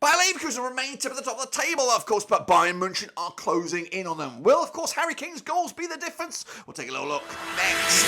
Bayer Leverkusen remain tip at the top of the table, of course, but Bayern München are closing in on them. Will, of course, Harry Kane's goals be the difference? We'll take a little look next.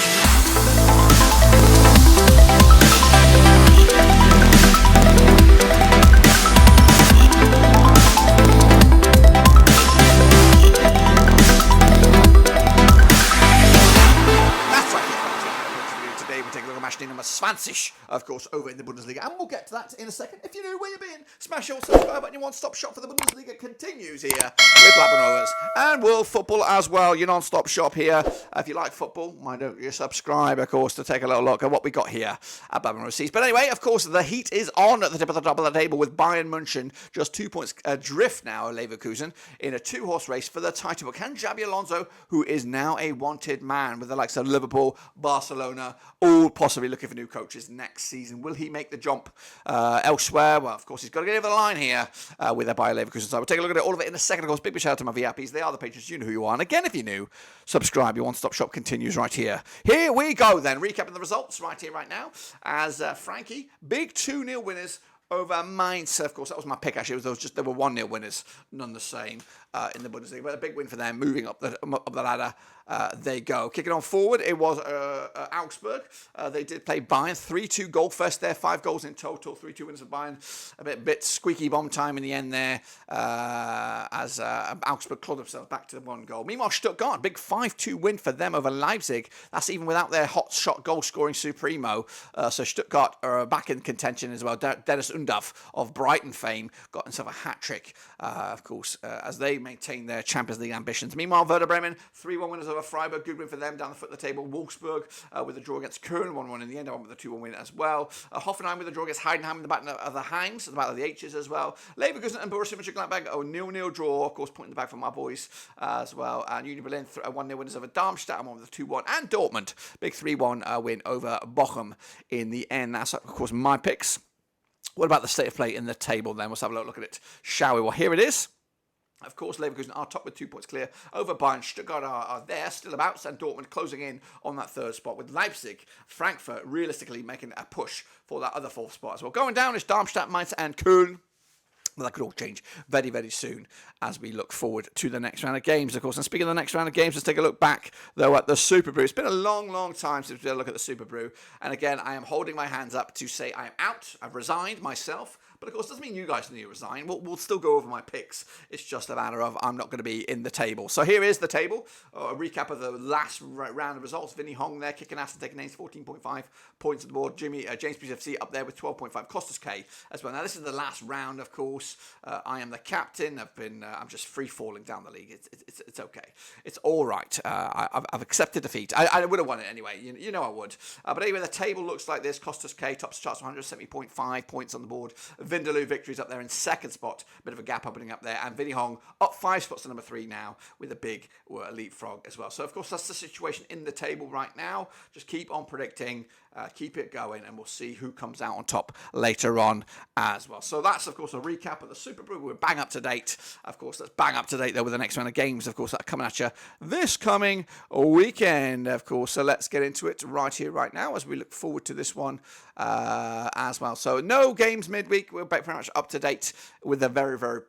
Matchday number 20, of course, over in the Bundesliga. And we'll get to that in a second. If you're new, where you've been, smash your subscribe button. Your one-stop shop for the Bundesliga continues here with Blackburn Rovers and World Football as well. Your non-stop shop here. If you like football, why don't you subscribe, of course, to take a little look at what we got here at Blackburn Rovers. But anyway, of course, the heat is on at the top of the table with Bayern München just 2 points adrift now of Leverkusen in a two-horse race for the title. But can Xabi Alonso, who is now a wanted man with the likes of Liverpool, Barcelona, all possibly looking for new coaches next season, will he make the jump elsewhere? Well, of course, he's got to get over the line here with their Bayer Leverkusen side. We'll take a look at all of it in a second. Of course, big shout out to my VIPs. They are the patrons. You know who you are. And again, if you're new, subscribe. Your one-stop shop continues right here. Here we go then. Recapping the results right here, right now. As Frankie, big 2-0 winners over Mainz. Of course, that was my pick, actually. It was just there were 1-0 winners, none the same in the Bundesliga. But a big win for them, moving up the ladder. They go. Kicking on forward, it was Augsburg. They did play Bayern. 3-2 goal first there. 5 goals in total. 3-2 wins for Bayern. A bit squeaky bomb time in the end there as Augsburg clawed themselves back to the 1 goal. Meanwhile, Stuttgart, big 5-2 win for them over Leipzig. That's even without their hot shot goal scoring supremo. So Stuttgart are back in contention as well. Dennis Undav of Brighton fame got himself a hat-trick, of course, as they maintain their Champions League ambitions. Meanwhile, Werder Bremen, 3-1 winners over Freiburg. Good win for them down the foot of the table. Wolfsburg with a draw against Köln, 1-1 in the end. I went with a 2-1 win as well. Hoffenheim with a draw against Heidenheim in the battle of the Hangs, the battle of the H's as well. Leverkusen and Borussia Mönchengladbach, 0-0 draw. Of course, pointing the bag for my boys as well. And Union Berlin, 1-0 winners over Darmstadt, and one with a 2-1. And Dortmund, big 3-1 win over Bochum in the end. That's, of course, my picks. What about the state of play in the table then? Let's have a look at it, shall we? Well, here it is. Of course, Leverkusen are top with 2 points clear over Bayern. Stuttgart are there, still about, and Dortmund closing in on that third spot with Leipzig, Frankfurt realistically making a push for that other fourth spot as well. Going down is Darmstadt, Mainz and Köln. Well, that could all change very, very soon as we look forward to the next round of games, of course. And speaking of the next round of games, let's take a look back, though, at the Super Brew. It's been a long, long time since we had a look at the Super Brew. And again, I am holding my hands up to say I am out. I've resigned myself. But of course, it doesn't mean you guys need to resign. We'll still go over my picks. It's just a matter of I'm not going to be in the table. So here is the table. A recap of the last round of results. Vinny Hong there kicking ass and taking names, 14.5 points on the board. James PFC up there with 12.5. Costas K as well. Now this is the last round, of course. I am the captain. I'm just free falling down the league. It's okay. It's all right. I've accepted defeat. I would have won it anyway. You know I would. But anyway, the table looks like this. Costas K tops charts 170.5 points on the board. Vindaloo victories up there in second spot. Bit of a gap opening up there. And Vinny Hong up 5 spots to number 3 now with a big leapfrog as well. So, of course, that's the situation in the table right now. Just keep on predicting. Keep it going, and we'll see who comes out on top later on as well. So that's, of course, a recap of the Super Brew. We're bang up to date. Of course, let's bang up to date, though, with the next round of games, of course, that are coming at you this coming weekend, of course. So let's get into it right here, right now, as we look forward to this one as well. So no games midweek. We're back pretty much up to date with a very, very,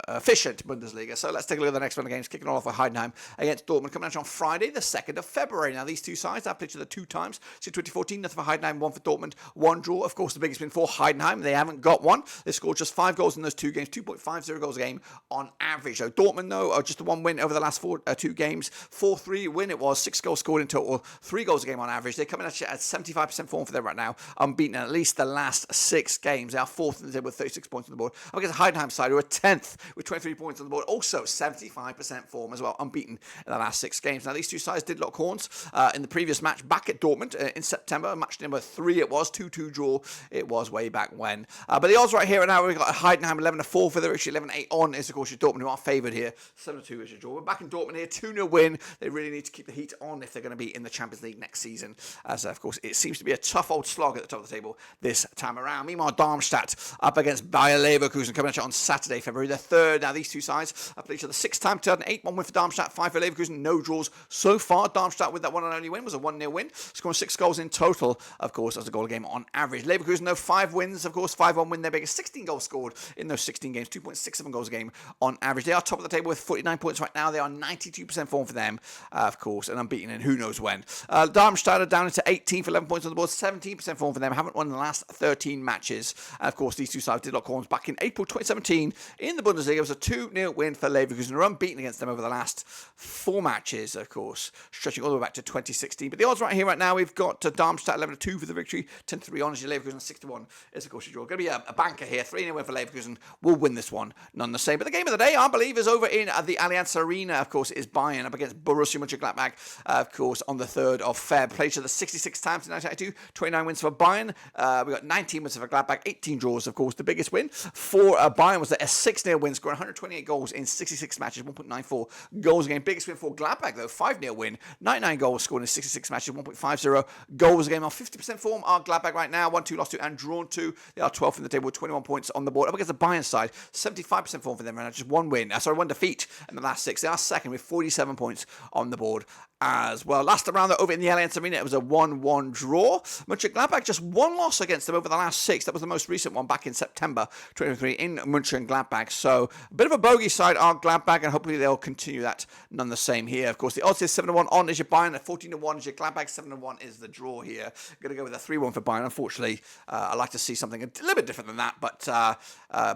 efficient Bundesliga. So let's take a look at the next round of games, kicking off with Heidenheim against Dortmund, coming out on Friday, the 2nd of February. Now, these two sides have played each other 2 times. So 2014, nothing for Heidenheim, 1 for Dortmund, 1 draw. Of course, the biggest win for Heidenheim. They haven't got one. They scored just 5 goals in those 2 games, 2.50 goals a game on average. So Dortmund, though, just the 1 win over the last 2 games. 4-3 win it was, 6 goals scored in total, 3 goals a game on average. They're coming at 75% form for them right now, unbeaten in at least the last 6 games. They are 4th in the table with 36 points on the board. I guess the Heidenheim side, who are 10th with 23 points on the board, also 75% form as well, unbeaten in the last 6 games. Now, these two sides did lock horns in the previous match back at Dortmund in September. Match number 3 it was, 2-2 draw. It was way back when. But the odds right here and now, we've got Heidenheim 11-4 for the actually 11-8 on is, of course, your Dortmund, who are favoured here. 7-2 is your draw. We're back in Dortmund here, 2-0 win. They really need to keep the heat on if they're going to be in the Champions League next season. As, of course, it seems to be a tough old slog at the top of the table this time around. Meanwhile, Darmstadt up against Bayer Leverkusen coming at you on Saturday, February the 3rd. Now, these two sides have played each other 6 times, 2008, 1 win for Darmstadt, 5 for Leverkusen, no draws so far. Darmstadt with that one and only win was a 1-0 win. Scored scoring 6 goals in total, of course, as a goal a game on average. Leverkusen, though, 5 wins, of course, 5-1 win their biggest, 16 goals scored in those 16 games, 2.67 goals a game on average. They are top of the table with 49 points right now. They are 92% form for them, of course, and unbeaten in who knows when. Darmstadt are down into 18th, 11 points on the board, 17% form for them, haven't won in the last 13 matches. And of course, these two sides did lock horns back in April 2017 in the Bundesliga. It was a 2-0 win for Leverkusen. They're unbeaten against them over the last 4 matches, of course, stretching all the way back to 2016. But the odds right here, right now, we've got Darmstadt 11-2 for the victory, 10-3 on Leverkusen, 6-1 is, of course, your draw. Going to be a banker here, 3-0 win for Leverkusen. We'll win this one, none the same. But the game of the day, I believe, is over in the Allianz Arena. Of course, is Bayern up against Borussia Mönchengladbach, of course, on the 3rd of Feb. Played the 66 times in 1992, 29 wins for Bayern. We got 19 wins for Gladbach, 18 draws, of course. The biggest win for Bayern was a 6-0 win, scoring 128 goals in 66 matches, 1.94 goals a game. Biggest win for Gladbach, though, 5-0 win, 99 goals scored in 66 matches, 1.50 goals a game. On 50% form are Gladbach right now, 1-2, lost 2, and drawn 2. They are 12th in the table with 21 points on the board. Up against the Bayern side, 75% form for them right now, just 1 win, one defeat in the last 6. They are second with 47 points on the board as well. Last round over in the Allianz Arena, it was a 1-1 draw. Mönchengladbach just 1 loss against them over the last 6. That was the most recent one back in September 2023 in Mönchengladbach. So a bit of a bogey side are Gladbach, and hopefully they'll continue that none the same here. Of course, the odds is 7-1 on is your Bayern, 14-1 is your Gladbach, 7-1 is the draw here. Going to go with a 3-1 for Bayern. Unfortunately, I'd like to see something a little bit different than that, but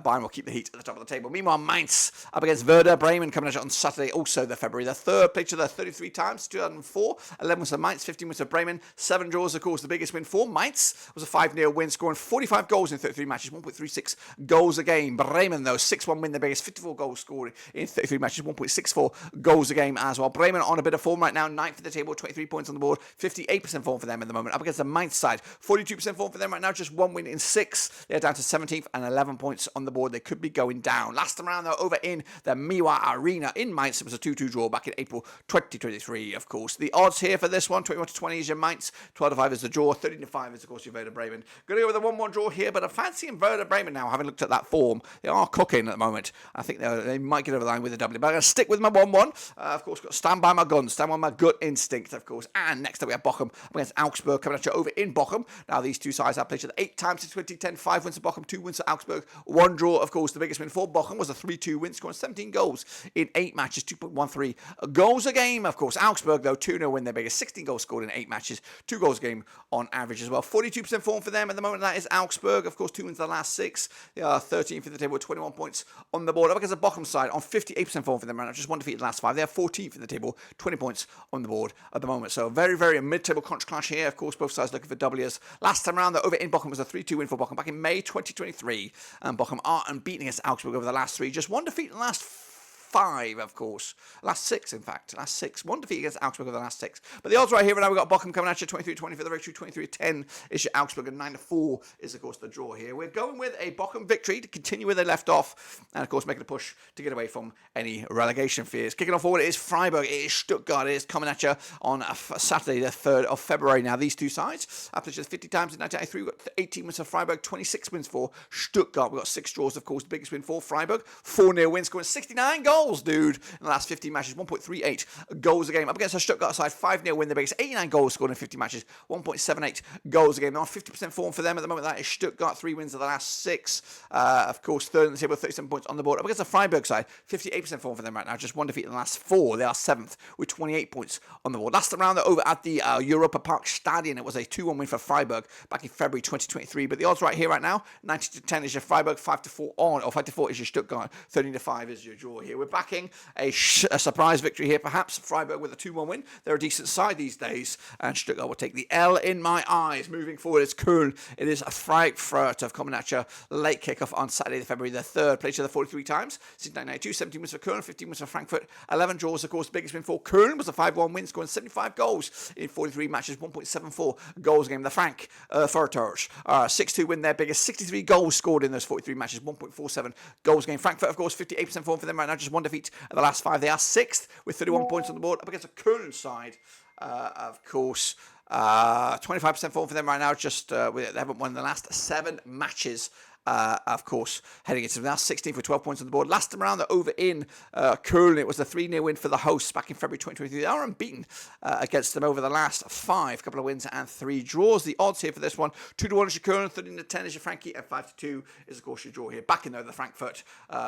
Bayern will keep the heat at the top of the table. Meanwhile, Mainz up against Werder Bremen coming out on Saturday, also the February the 3rd. Played each other 33 times, 2004, 11 was for Mainz, 15 was for Bremen, 7 draws, of course. The biggest win for Mainz was a 5-0 win, scoring 45 goals in 33 matches, 1.36 goals a game. Bremen, though, 6-1 win, the biggest, 54 goals scored in 33 matches, 1.64 goals a game as well. Bremen on a bit of form right now, 9th for the table, 23 points on the board, 58% form for them at the moment. Up against the Mainz side, 42% form for them right now, just 1 win in 6. They're down to 17th and 11 points on the board. They could be going down. Last round, though, over in the Miwa Arena in Mainz, it was a 2-2 draw back in April 2023, of course. The odds here for this one, 21-20 is your Mainz, 12-5 is the draw, 13-5 is, of course, your Werder Bremen. Going to go with a 1-1 draw here, but I'm fancying Werder Bremen now, having looked at that form. They are cooking at the moment. I think they might get over the line with a W, but I'm going to stick with my 1-1. Of course, got to stand by my guns, stand by my gut instinct, of course. And next up, we have Bochum against Augsburg coming at you over in Bochum. Now, these two sides have played each other 8 times since 2010, 5 wins for Bochum, 2 wins for Augsburg, 1 draw, of course. The biggest win for Bochum was a 3-2 win, scoring 17 goals in 8 matches, 2.13 goals a game, of course. Augsburg, though, 2-0 win, their biggest, 16 goals scored in 8 matches, 2 goals a game on average as well. 42% form for them at the moment. That is Augsburg, of course, 2 wins the last 6. They are 13th in the table with 21 points on the board. Up against the Bochum side on 58% form for them right now, just 1 defeat in the last 5. They are 14th in the table, 20 points on the board at the moment. So very, very mid-table clash here. Of course, both sides looking for W's. Last time around, though, over in Bochum was a 3-2 win for Bochum back in May 2023. And Bochum are unbeaten against Augsburg over the last 3. Just 1 defeat in the last 5, of course. Last 6, in fact. Last 6. 1 defeat against Augsburg over the last 6. But the odds right here, and now we've got Bochum coming at you, 23-20 for the victory, 23-10 is your Augsburg, and 9-4 is, of course, the draw here. We're going with a Bochum victory to continue where they left off, and, of course, making a push to get away from any relegation fears. Kicking off forward, it is Freiburg, it is Stuttgart, it is coming at you on Saturday, the 3rd of February. Now, these two sides, after just 50 times in 1983, we've got 18 wins for Freiburg, 26 wins for Stuttgart. We've got 6 draws, of course, the biggest win for Freiburg, 4-0 win, scoring 69 goals, dude, in the last 15 matches, 1.38 goals a game. Up against the Stuttgart side, 5-0 win, the biggest, 89 goals scored in 50 matches, 1.78 goals a game. Now, 50% form for them at the moment. That is Stuttgart, 3 wins of the last 6. Of course, 3rd in the table, 37 points on the board. Up against the Freiburg side, 58% form for them right now, just 1 defeat in the last 4. They are 7th with 28 points on the board. Last round, over at the Europa Park Stadion, it was a 2-1 win for Freiburg back in February 2023. But the odds right here, right now, 90-10 is your Freiburg, 5-4 on, or 5-4 is your Stuttgart, 13-5 is your draw here. We're backing a surprise victory here, perhaps. Freiburg with a 2-1 win. They're a decent side these days, and Stuttgart will take the L in my eyes. Moving forward, it's Köln. It is a Frankfurt of coming at you. Late kickoff on Saturday, February the 3rd. Played each other 43 times since 1992. 17 wins for Köln, 15 wins for Frankfurt, 11 draws. Of course, the biggest win for Köln was a 5-1 win, scoring 75 goals in 43 matches, 1.74 goals a game. The Frankfurters 6-2 win, their biggest, 63 goals scored in those 43 matches, 1.47 goals a game. Frankfurt, of course, 58% form for them right now, just 1 defeat in the last 5. They are 6th with 31 points on the board. Up against a Köln side, of course, 25% form for them right now. Just they haven't won the last 7 matches of course, heading into now 16th with 12 points on the board. Last time around, they're over in Köln. It was a 3-0 win for the hosts back in February 2023. They are unbeaten against them over the last 5. Couple of wins and 3 draws. The odds here for this one, 2-1 is your Köln, 13-10 is your Frankie, and 5-2 is, of course, your draw here. Back in, though, the Frankfurt.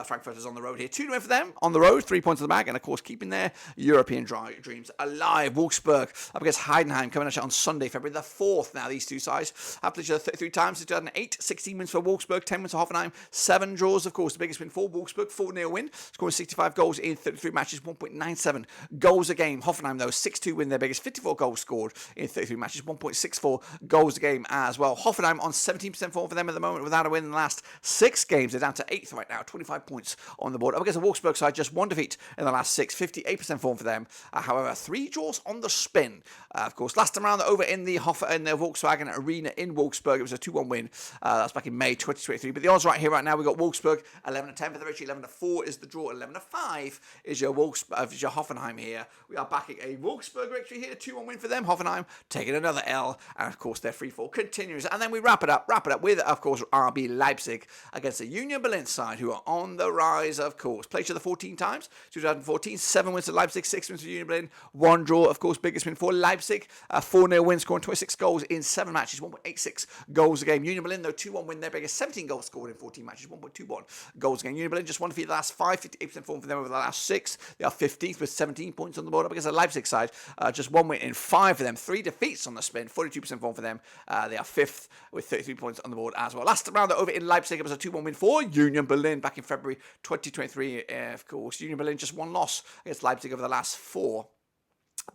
Frankfurt is on the road here. 2-0 for them on the road, 3 points in the bag, and, of course, keeping their European dreams alive. Wolfsburg up against Heidenheim coming at you on Sunday, February the 4th. Now, these two sides have played each other 33 times since 2008. 16 wins for Wolfsburg, 10 wins for Hoffenheim, 7 draws, of course. The biggest win for Wolfsburg, 4-0 win, scoring 65 goals in 33 matches, 1.97 goals a game. Hoffenheim, though, 6-2 win, their biggest, 54 goals scored in 33 matches, 1.64 goals a game as well. Hoffenheim on 17% form for them at the moment without a win in the last 6 games. They're down to 8th right now, 25 points on the board. Up against the Wolfsburg side, just 1 defeat in the last 6, 58% form for them. However, 3 draws on the spin. Of course, last time around, over in the Volkswagen Arena in Wolfsburg, it was a 2-1 win. That's back in May 2023. But the odds right here, right now, we've got Wolfsburg 11-10 for the victory, 11-4 is the draw, 11-5 is your Hoffenheim here. We are backing a Wolfsburg victory here, 2-1 win for them. Hoffenheim taking another L, and of course their free fall continues. And then we wrap it up with, of course, RB Leipzig against the Union Berlin side, who are on the rise, of course. Played each other 14 times, 2014, 7 wins for Leipzig, 6 wins for Union Berlin, 1 draw, of course, biggest win for Leipzig, 4-0 win, scoring 26 goals in 7 matches, 1.86 goals a game. Union Berlin, though, 2-1 win, their biggest, 17 goals scored in 14 matches, 1.21 goals a game. Union Berlin just 1 defeat the last 5, 58% form for them over the last 6. They are 15th with 17 points on the board. Up against the Leipzig side, just 1 win in 5 for them, 3 defeats on the spin, 42% form for them. They are 5th with 33 points on the board as well. Last round over in Leipzig, it was a 2-1 win for Union Berlin back in February 2023. Of course, Union Berlin just 1 loss against Leipzig over the last 4.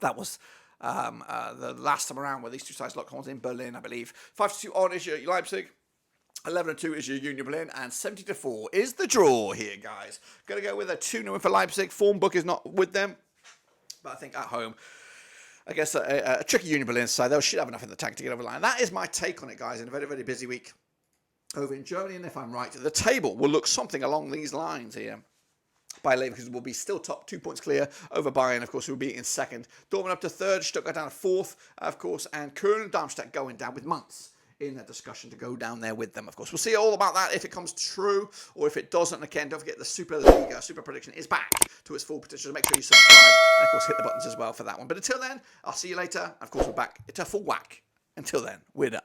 That was the last time around where these two sides locked horns in Berlin, I believe. 5-2 on is your Leipzig. 11-2 is your Union Berlin, and 70-4 is the draw here, guys. Going to go with a 2-0 win for Leipzig. Form book is not with them, but I think at home, I guess a tricky Union Berlin side, they should have enough in the tank to get over the line. That is my take on it, guys, in a very, very busy week over in Germany. And if I'm right, the table will look something along these lines here. Bayer Leverkusen will be still top, 2 points clear over Bayern, of course, who will be in second. Dortmund up to third, Stuttgart down to fourth, of course, and Köln and Darmstadt going down with Mainz in that discussion to go down there with them, of course. We'll see all about that if it comes true or if it doesn't. And again, don't forget the Superliga, Super Prediction is back to its full potential. So make sure you subscribe and, of course, hit the buttons as well for that one. But until then, I'll see you later. Of course, we're back to full whack. Until then, we're done.